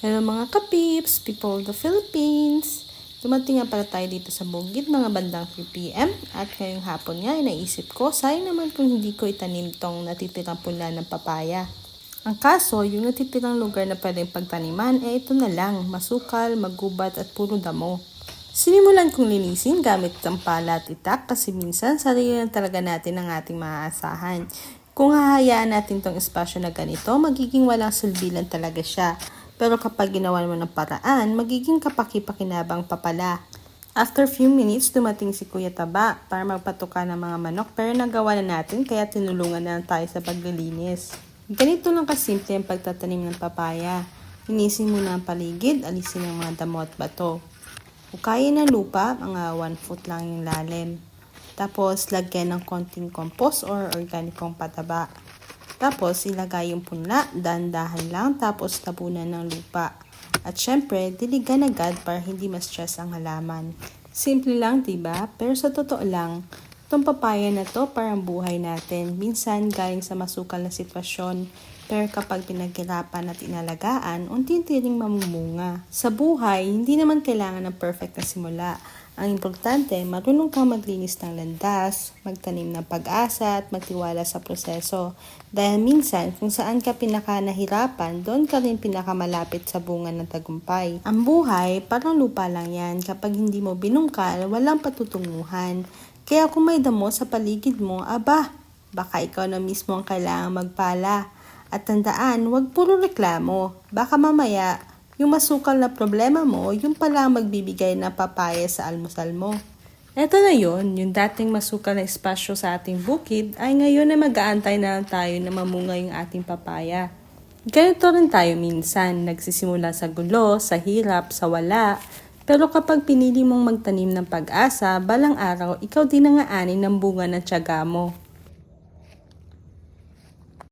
Hello mga kapips, people of the Philippines! Dumating nga pala tayo dito sa bukid mga bandang 3 PM at ngayong hapon nga ay naisip ko, sayang naman kung hindi ko itanim tong natitirang pula ng papaya. Ang kaso, yung natitirang lugar na pwedeng pagtaniman ito na lang, masukal, magubat at puro damo. Sinimulan kong linisin gamit ang pala at itak kasi minsan sarili lang talaga natin ang ating maaasahan. Kung hahayaan natin tong espasyo na ganito, magiging walang silbi lang talaga siya. Pero kapag ginawa mo ng paraan, magiging kapaki-pakinabang pa pala. After few minutes, dumating si Kuya Taba para magpatuka ng mga manok pero nagawa na natin kaya tinulungan na lang tayo sa paglilinis. Ganito lang kasimple ang pagtatanim ng papaya. Linisin muna ang paligid, alisin ang mga damo at bato. Hukayin ng lupa, mga 1 foot lang yung lalim. Tapos, lagyan ng konting compost or organikong pataba. Tapos, ilagay yung punla, dahan-dahan lang, tapos tabunan ng lupa. At syempre, diligan agad para hindi ma-stress ang halaman. Simple lang, diba? Pero sa totoo lang, itong papaya na to parang buhay natin. Minsan, galing sa masukal na sitwasyon. Pero kapag pinaghirapan at inalagaan, unti-unti ring mamumunga. Sa buhay, hindi naman kailangan ng perfect na simula. Ang importante, marunong kang maglinis ng landas, magtanim ng pag-asa at magtiwala sa proseso. Dahil minsan, kung saan ka pinakanahirapan, doon ka rin pinakamalapit sa bunga ng tagumpay. Ang buhay, parang lupa lang yan. Kapag hindi mo binungkal, walang patutunguhan. Kaya kung may damo sa paligid mo, baka ikaw na mismo ang kailangang magpala. At tandaan, huwag puro reklamo. Baka mamaya, yung masukal na problema mo, yung pala magbibigay ng papaya sa almusal mo. Eto na yon, yung dating masukal na espasyo sa ating bukid ay ngayon na mag-aantay na lang tayo na mamunga yung ating papaya. Ganito rin tayo minsan, nagsisimula sa gulo, sa hirap, sa wala. Pero kapag pinili mong magtanim ng pag-asa, balang araw, ikaw din ang aanin ng bunga ng tiyaga mo.